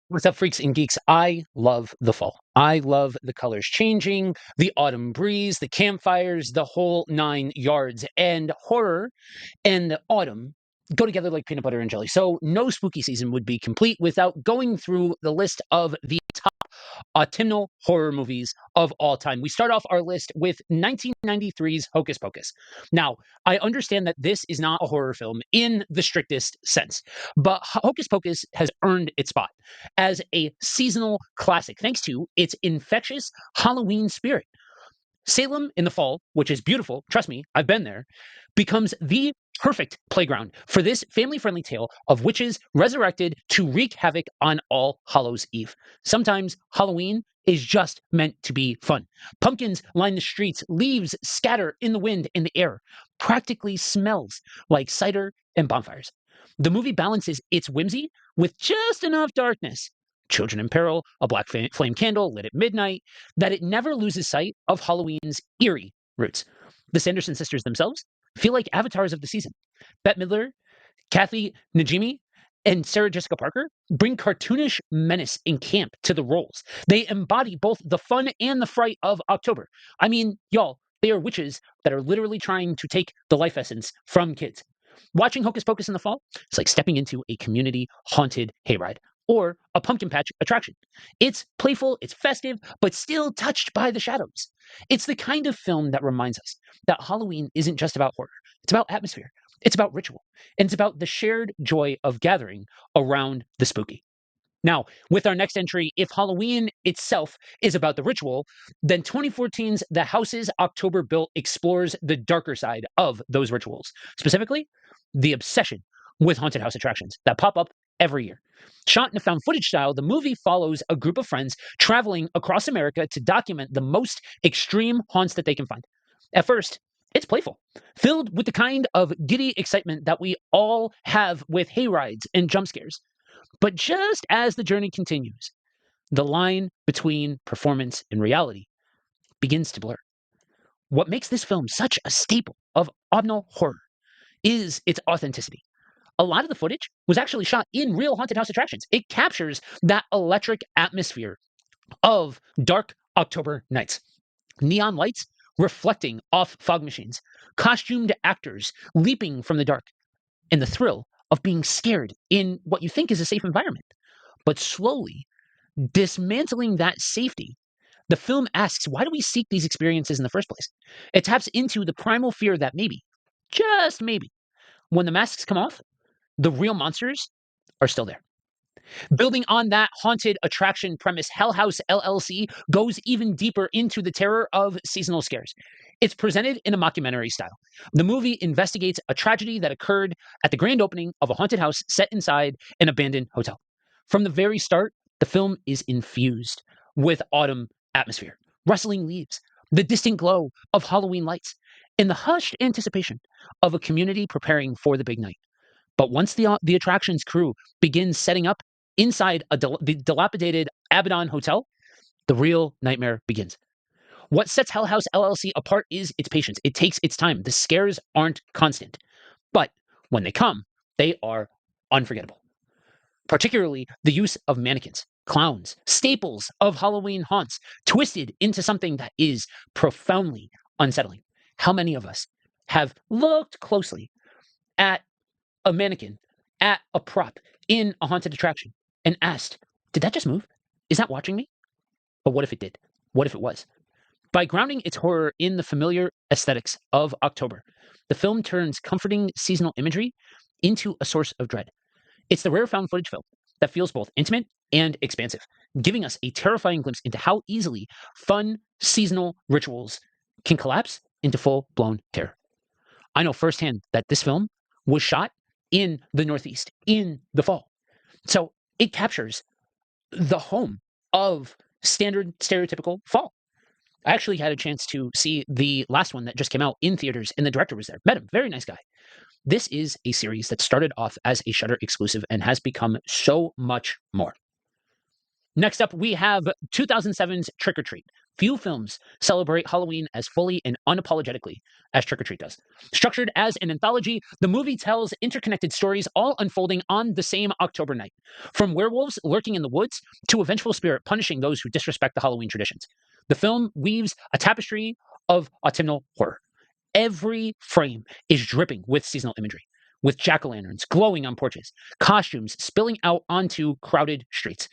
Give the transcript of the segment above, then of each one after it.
What's up, freaks and geeks? I love the fall. I love the colors changing, the autumn breeze, the campfires, the whole 9 yards. And horror and the autumn go together like peanut butter and jelly. So no spooky season would be complete without going through the list of the top autumnal horror movies of all time. We start off our list with 1993's Hocus Pocus. Now, I understand that this is not a horror film in the strictest sense, but Hocus Pocus has earned its spot as a seasonal classic thanks to its infectious Halloween spirit. Salem in the fall, which is beautiful, trust me, I've been there, becomes the perfect playground for this family friendly tale of witches resurrected to wreak havoc on All Hallows Eve. Sometimes Halloween is just meant to be fun. Pumpkins line the streets, leaves scatter in the wind and the air, practically smells like cider and bonfires. The movie balances its whimsy with just enough darkness. Children in peril, a black flame candle lit at midnight, that it never loses sight of Halloween's eerie roots. The Sanderson sisters themselves feel like avatars of the season. Bette Midler, Kathy Najimy, and Sarah Jessica Parker bring cartoonish menace and camp to the roles. They embody both the fun and the fright of October. I mean, y'all, they are witches that are literally trying to take the life essence from kids. Watching Hocus Pocus in the fall, it's like stepping into a community haunted hayride or a pumpkin patch attraction. It's playful, it's festive, but still touched by the shadows. It's the kind of film that reminds us that Halloween isn't just about horror, it's about atmosphere, it's about ritual, and it's about the shared joy of gathering around the spooky. Now, with our next entry, if Halloween itself is about the ritual, then 2014's The Houses October Built explores the darker side of those rituals, specifically the obsession with haunted house attractions that pop up every year. Shot in a found footage style, the movie follows a group of friends traveling across America to document the most extreme haunts that they can find. At first, it's playful, filled with the kind of giddy excitement that we all have with hayrides and jump scares. But just as the journey continues, the line between performance and reality begins to blur. What makes this film such a staple of autumnal horror is its authenticity. A lot of the footage was actually shot in real haunted house attractions. It captures that electric atmosphere of dark October nights. Neon lights reflecting off fog machines, costumed actors leaping from the dark, and the thrill of being scared in what you think is a safe environment. But slowly dismantling that safety, the film asks, why do we seek these experiences in the first place? It taps into the primal fear that maybe, just maybe, when the masks come off, the real monsters are still there. Building on that haunted attraction premise, Hell House LLC goes even deeper into the terror of seasonal scares. It's presented in a mockumentary style. The movie investigates a tragedy that occurred at the grand opening of a haunted house set inside an abandoned hotel. From the very start, the film is infused with autumn atmosphere, rustling leaves, the distant glow of Halloween lights, and the hushed anticipation of a community preparing for the big night. But once the attractions crew begins setting up inside the dilapidated Abaddon Hotel, the real nightmare begins. What sets Hell House LLC apart is its patience. It takes its time. The scares aren't constant, but when they come, they are unforgettable. Particularly the use of mannequins, clowns, staples of Halloween haunts, twisted into something that is profoundly unsettling. How many of us have looked closely at a mannequin, at a prop in a haunted attraction and asked, did that just move? Is that watching me? But what if it did? What if it was? By grounding its horror in the familiar aesthetics of October, the film turns comforting seasonal imagery into a source of dread. It's the rare found footage film that feels both intimate and expansive, giving us a terrifying glimpse into how easily fun seasonal rituals can collapse into full-blown terror. I know firsthand that this film was shot in the Northeast in the fall. So it captures the home of standard stereotypical fall. I actually had a chance to see the last one that just came out in theaters, and the director was there. Met him, very nice guy. This is a series that started off as a Shudder exclusive and has become so much more. Next up, we have 2007's Trick or Treat. Few films celebrate Halloween as fully and unapologetically as Trick or Treat does. Structured as an anthology, the movie tells interconnected stories all unfolding on the same October night. From werewolves lurking in the woods to a vengeful spirit punishing those who disrespect the Halloween traditions. The film weaves a tapestry of autumnal horror. Every frame is dripping with seasonal imagery, with jack-o'-lanterns glowing on porches, costumes spilling out onto crowded streets,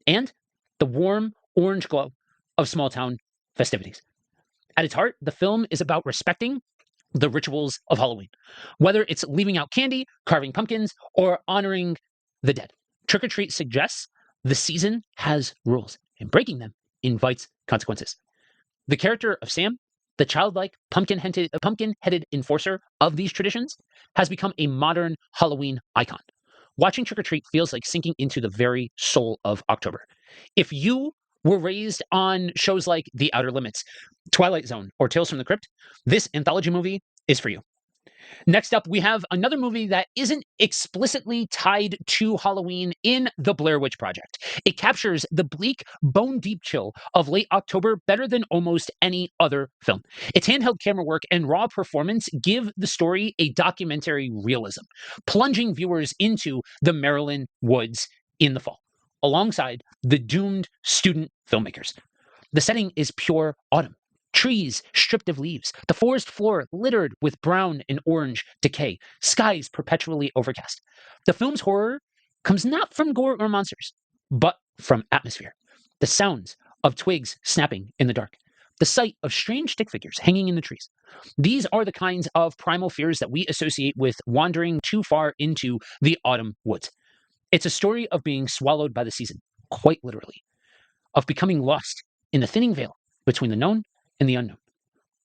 and the warm orange glow of small town festivities. At its heart, the film is about respecting the rituals of Halloween, whether it's leaving out candy, carving pumpkins, or honoring the dead. Trick or Treat suggests the season has rules, and breaking them invites consequences. The character of Sam, the childlike, pumpkin-headed enforcer of these traditions, has become a modern Halloween icon. Watching Trick or Treat feels like sinking into the very soul of October. If you were raised on shows like The Outer Limits, Twilight Zone, or Tales from the Crypt, this anthology movie is for you. Next up, we have another movie that isn't explicitly tied to Halloween in The Blair Witch Project. It captures the bleak, bone-deep chill of late October better than almost any other film. Its handheld camera work and raw performance give the story a documentary realism, plunging viewers into the Maryland woods in the fall, alongside the doomed student filmmakers. The setting is pure autumn. Trees stripped of leaves, the forest floor littered with brown and orange decay, skies perpetually overcast. The film's horror comes not from gore or monsters, but from atmosphere. The sounds of twigs snapping in the dark, the sight of strange stick figures hanging in the trees. These are the kinds of primal fears that we associate with wandering too far into the autumn woods. It's a story of being swallowed by the season, quite literally, of becoming lost in the thinning veil between the known and the unknown.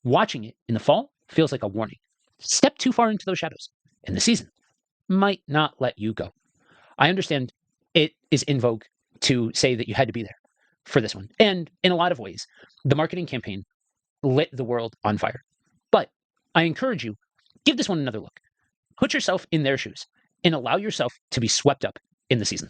Watching it in the fall feels like a warning. Step too far into those shadows, and the season might not let you go. I understand it is in vogue to say that you had to be there for this one. And in a lot of ways, the marketing campaign lit the world on fire. But I encourage you, give this one another look. Put yourself in their shoes and allow yourself to be swept up in the season.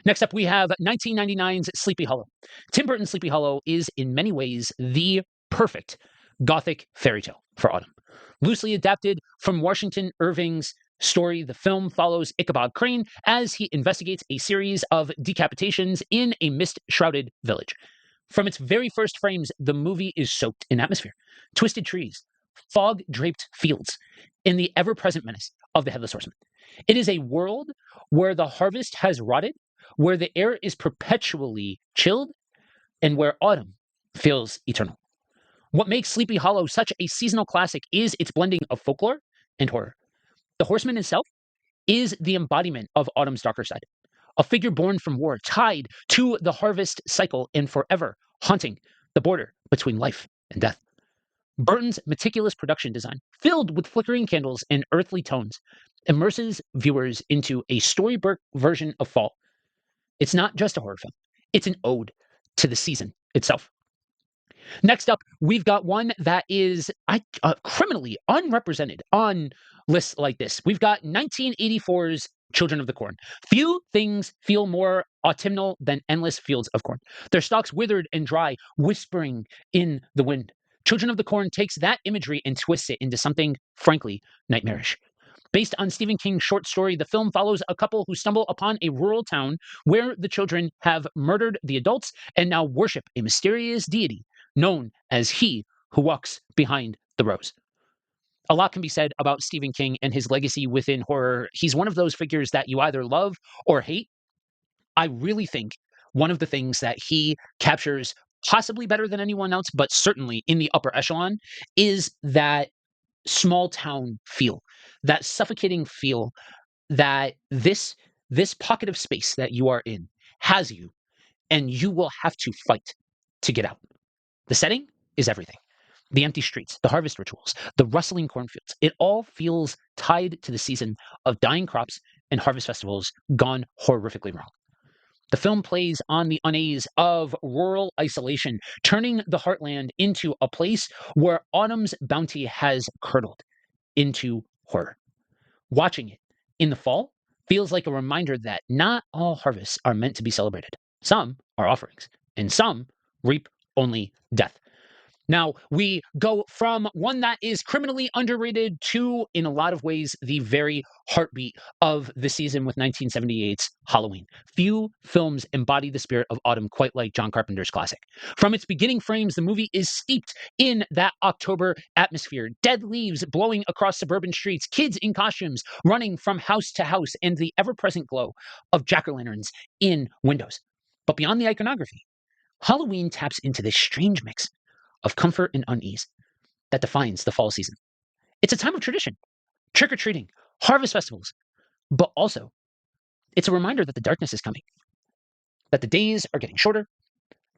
Next up, we have 1999's Sleepy Hollow. Tim Burton's Sleepy Hollow is in many ways the perfect gothic fairy tale for autumn. Loosely adapted from Washington Irving's story, the film follows Ichabod Crane as he investigates a series of decapitations in a mist-shrouded village. From its very first frames, the movie is soaked in atmosphere. Twisted trees, fog-draped fields, and the ever-present menace of the Headless Horseman. It is a world where the harvest has rotted, where the air is perpetually chilled, and where autumn feels eternal. What makes Sleepy Hollow such a seasonal classic is its blending of folklore and horror. The horseman itself is the embodiment of autumn's darker side, a figure born from war, tied to the harvest cycle and forever haunting the border between life and death. Burton's meticulous production design, filled with flickering candles and earthly tones, immerses viewers into a storybook version of fall. It's not just a horror film, it's an ode to the season itself. Next up, we've got one that is criminally unrepresented on lists like this. We've got 1984's Children of the Corn. Few things feel more autumnal than endless fields of corn. Their stalks withered and dry, whispering in the wind. Children of the Corn takes that imagery and twists it into something, frankly, nightmarish. Based on Stephen King's short story, the film follows a couple who stumble upon a rural town where the children have murdered the adults and now worship a mysterious deity known as He Who Walks Behind the Rose. A lot can be said about Stephen King and his legacy within horror. He's one of those figures that you either love or hate. I really think one of the things that he captures possibly better than anyone else, but certainly in the upper echelon, is that small town feel, that suffocating feel that this pocket of space that you are in has you, and you will have to fight to get out. The setting is everything. The empty streets, the harvest rituals, the rustling cornfields. It all feels tied to the season of dying crops and harvest festivals gone horrifically wrong. The film plays on the unease of rural isolation, turning the heartland into a place where autumn's bounty has curdled into horror. Watching it in the fall feels like a reminder that not all harvests are meant to be celebrated. Some are offerings, and some reap only death. Now, we go from one that is criminally underrated to, in a lot of ways, the very heartbeat of the season with 1978's Halloween. Few films embody the spirit of autumn quite like John Carpenter's classic. From its beginning frames, the movie is steeped in that October atmosphere. Dead leaves blowing across suburban streets, kids in costumes running from house to house, and the ever-present glow of jack-o'-lanterns in windows. But beyond the iconography, Halloween taps into this strange mix of comfort and unease that defines the fall season. It's a time of tradition, trick or treating, harvest festivals, but also it's a reminder that the darkness is coming, that the days are getting shorter,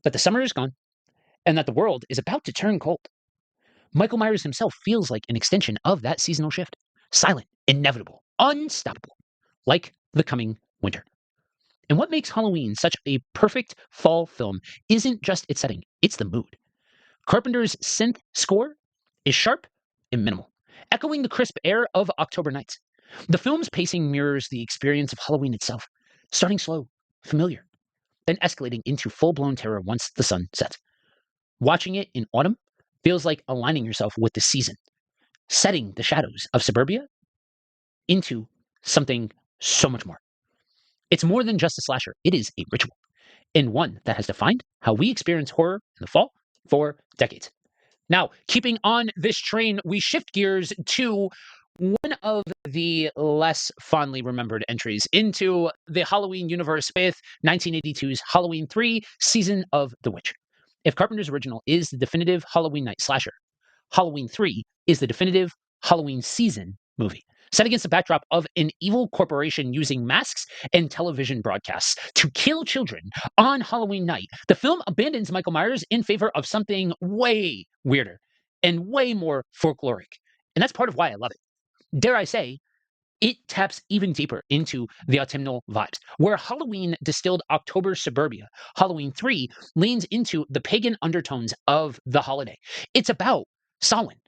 that the summer is gone, and that the world is about to turn cold. Michael Myers himself feels like an extension of that seasonal shift, silent, inevitable, unstoppable, like the coming winter. And what makes Halloween such a perfect fall film isn't just its setting, it's the mood. Carpenter's synth score is sharp and minimal, echoing the crisp air of October nights. The film's pacing mirrors the experience of Halloween itself, starting slow, familiar, then escalating into full-blown terror once the sun sets. Watching it in autumn feels like aligning yourself with the season, setting the shadows of suburbia into something so much more. It's more than just a slasher, it is a ritual, and one that has defined how we experience horror in the fall for decades. Now, keeping on this train, we shift gears to one of the less fondly remembered entries into the Halloween universe with 1982's Halloween 3 Season of the Witch. If Carpenter's original is the definitive Halloween night slasher, Halloween 3 is the definitive Halloween season movie, set against the backdrop of an evil corporation using masks and television broadcasts to kill children on Halloween night. The film abandons Michael Myers in favor of something way weirder and way more folkloric. And that's part of why I love it. Dare I say, it taps even deeper into the autumnal vibes. Where Halloween distilled October suburbia, Halloween 3 leans into the pagan undertones of the holiday. It's about Samhain,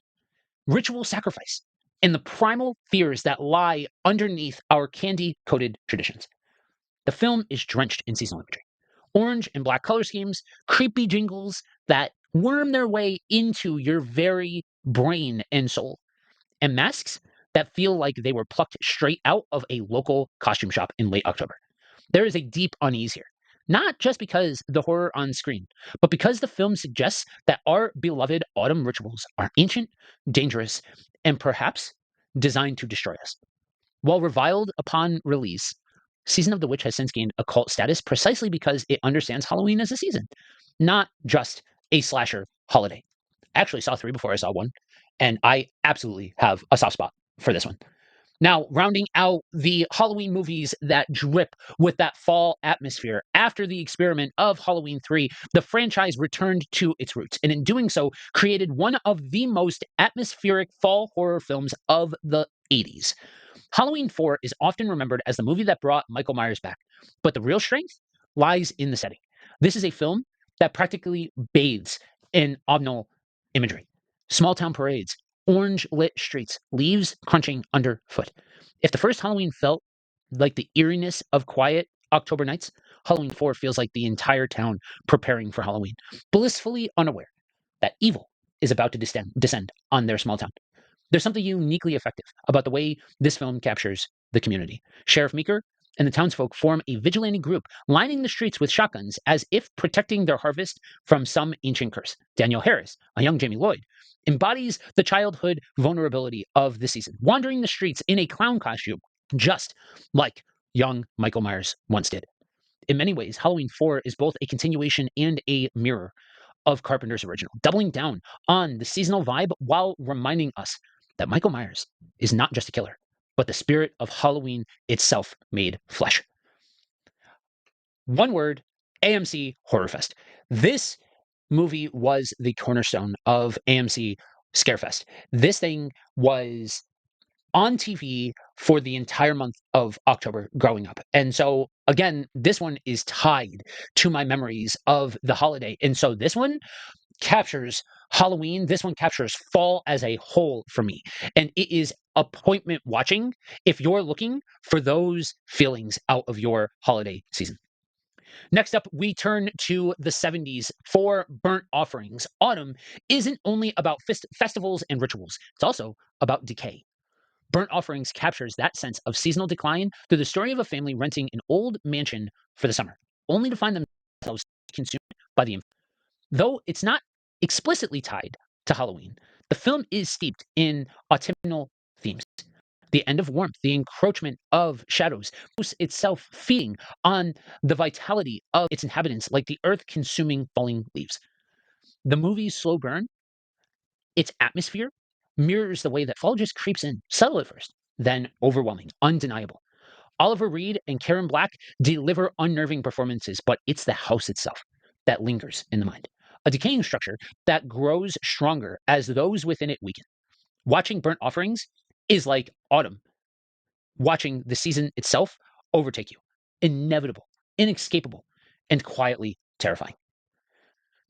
ritual sacrifice, and the primal fears that lie underneath our candy-coated traditions. The film is drenched in seasonal imagery. Orange and black color schemes, creepy jingles that worm their way into your very brain and soul, and masks that feel like they were plucked straight out of a local costume shop in late October. There is a deep unease here, not just because the horror on screen, but because the film suggests that our beloved autumn rituals are ancient, dangerous, and perhaps designed to destroy us. While reviled upon release, Season of the Witch has since gained a cult status precisely because it understands Halloween as a season, not just a slasher holiday. I actually saw 3 before I saw 1, and I absolutely have a soft spot for this one. Now, rounding out the Halloween movies that drip with that fall atmosphere, after the experiment of Halloween 3, the franchise returned to its roots, and in doing so, created one of the most atmospheric fall horror films of the 80s. Halloween 4 is often remembered as the movie that brought Michael Myers back, but the real strength lies in the setting. This is a film that practically bathes in autumnal imagery. Small town parades, orange lit streets, leaves crunching underfoot. If the first Halloween felt like the eeriness of quiet October nights, Halloween 4 feels like the entire town preparing for Halloween, blissfully unaware that evil is about to descend on their small town. There's something uniquely effective about the way this film captures the community. Sheriff Meeker and the townsfolk form a vigilante group lining the streets with shotguns as if protecting their harvest from some ancient curse. Danielle Harris, a young Jamie Lloyd, embodies the childhood vulnerability of the season, wandering the streets in a clown costume, just like young Michael Myers once did. In many ways, Halloween 4 is both a continuation and a mirror of Carpenter's original, doubling down on the seasonal vibe while reminding us that Michael Myers is not just a killer, but the spirit of Halloween itself made flesh. One word, AMC Horror Fest. This movie was the cornerstone of AMC Scarefest. This thing was on TV for the entire month of October growing up. And so, again, this one is tied to my memories of the holiday. And so, this one captures Halloween. This one captures fall as a whole for me. And it is appointment watching if you're looking for those feelings out of your holiday season. Next up, we turn to the 70s for burnt offerings. Autumn isn't only about festivals and rituals, it's also about decay. Burnt Offerings captures that sense of seasonal decline through the story of a family renting an old mansion for the summer, only to find themselves consumed by the. Though it's not explicitly tied to Halloween, the film is steeped in autumnal themes. The end of warmth, the encroachment of shadows, itself feeding on the vitality of its inhabitants like the earth consuming falling leaves. The movie's slow burn, its atmosphere, mirrors the way that fall just creeps in, subtle at first, then overwhelming, undeniable. Oliver Reed and Karen Black deliver unnerving performances, but it's the house itself that lingers in the mind. A decaying structure that grows stronger as those within it weaken. Watching Burnt Offerings is like autumn, watching the season itself overtake you. Inevitable, inescapable, and quietly terrifying.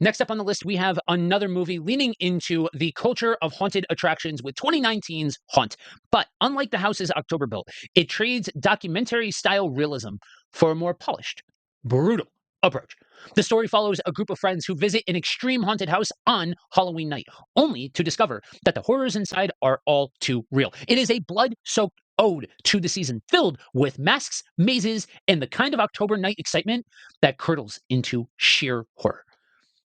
Next up on the list, we have another movie leaning into the culture of haunted attractions with 2019's Haunt. But unlike the house's October built, it trades documentary style realism for a more polished, brutal approach. The story follows a group of friends who visit an extreme haunted house on Halloween night, only to discover that the horrors inside are all too real. It is a blood soaked ode to the season, filled with masks, mazes, and the kind of October night excitement that curdles into sheer horror.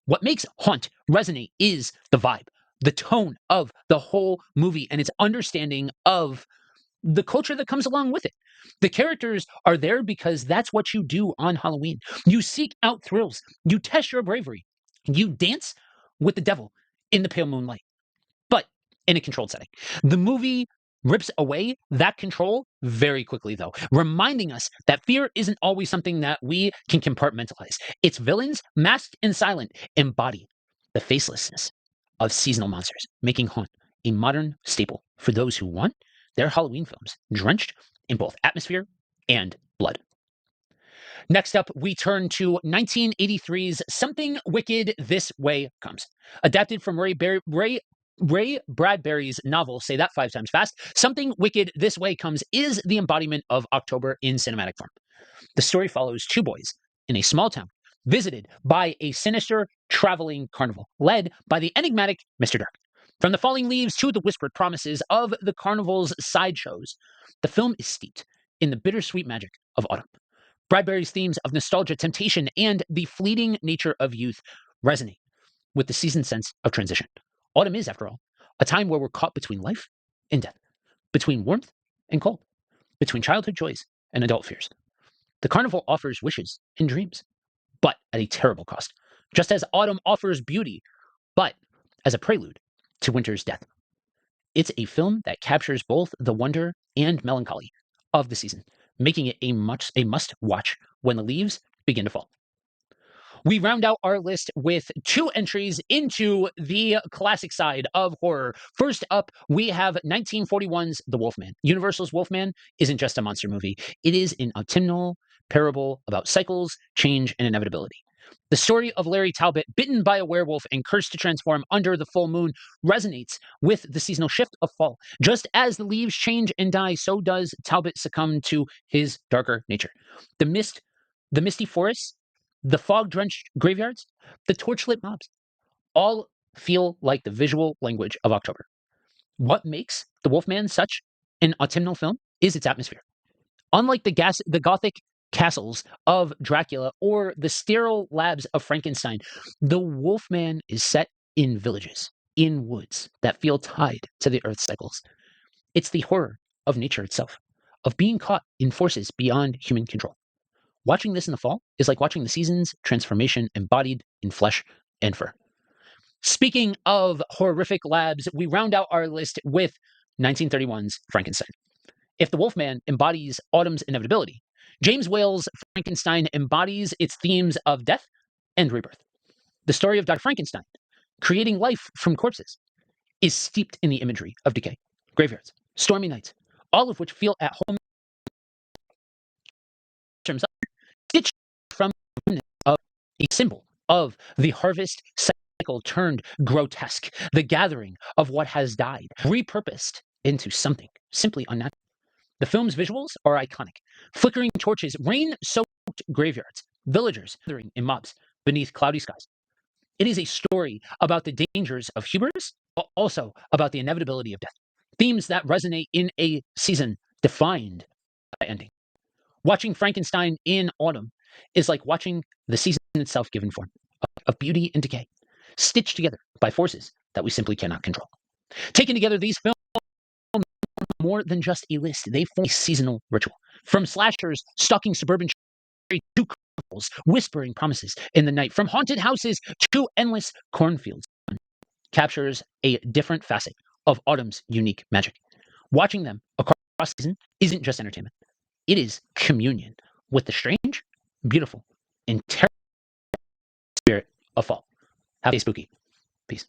What makes Haunt resonate is the vibe, the tone of the whole movie, and its understanding of the culture that comes along with it. The characters are there because that's what you do on Halloween. You seek out thrills, you test your bravery, you dance with the devil in the pale moonlight, but in a controlled setting. The movie rips away that control very quickly, though, reminding us that fear isn't always something that we can compartmentalize. Its villains, masked and silent, embody the facelessness of seasonal monsters, making Haunt a modern staple for those who want their Halloween films drenched in both atmosphere and blood. Next up, we turn to 1983's Something Wicked This Way Comes. Adapted from Ray Bradbury's novel, say that 5 times fast, Something Wicked This Way Comes is the embodiment of October in cinematic form. The story follows two boys in a small town visited by a sinister traveling carnival led by the enigmatic Mr. Dark. From the falling leaves to the whispered promises of the carnival's sideshows, the film is steeped in the bittersweet magic of autumn. Bradbury's themes of nostalgia, temptation, and the fleeting nature of youth resonate with the season's sense of transition. Autumn is, after all, a time where we're caught between life and death, between warmth and cold, between childhood joys and adult fears. The carnival offers wishes and dreams, but at a terrible cost, just as autumn offers beauty, but as a prelude to winter's death. It's a film that captures both the wonder and melancholy of the season, making it a must-watch when the leaves begin to fall. We round out our list with two entries into the classic side of horror. First up, we have 1941's The Wolfman. Universal's Wolfman isn't just a monster movie. It is an autumnal parable about cycles, change, and inevitability. The story of Larry Talbot, bitten by a werewolf and cursed to transform under the full moon, resonates with the seasonal shift of fall. Just as the leaves change and die, so does Talbot succumb to his darker nature. The misty forests, the fog-drenched graveyards, the torchlit mobs, all feel like the visual language of October. What makes The Wolfman such an autumnal film is its atmosphere. Unlike the Gothic castles of Dracula or the sterile labs of Frankenstein, The Wolfman is set in villages, in woods that feel tied to the earth's cycles. It's the horror of nature itself, of being caught in forces beyond human control. Watching this in the fall is like watching the season's transformation embodied in flesh and fur. Speaking of horrific labs, we round out our list with 1931's Frankenstein. If The Wolfman embodies autumn's inevitability, James Whale's Frankenstein embodies its themes of death and rebirth. The story of Dr. Frankenstein, creating life from corpses, is steeped in the imagery of decay, graveyards, stormy nights, all of which feel at home terms stitched from of a symbol of the harvest cycle turned grotesque, the gathering of what has died, repurposed into something simply unnatural. The film's visuals are iconic. Flickering torches, rain-soaked graveyards, villagers gathering in mobs beneath cloudy skies. It is a story about the dangers of hubris, but also about the inevitability of death. Themes that resonate in a season defined by ending. Watching Frankenstein in autumn is like watching the season itself given form, of beauty and decay, stitched together by forces that we simply cannot control. Taken together, these films are more than just a list. They form a seasonal ritual. From slashers stalking suburban streets to couples whispering promises in the night, from haunted houses to endless cornfields, captures a different facet of autumn's unique magic. Watching them across the season isn't just entertainment. It is communion with the strange, beautiful, and terrible spirit of fall. Have a spooky. Peace.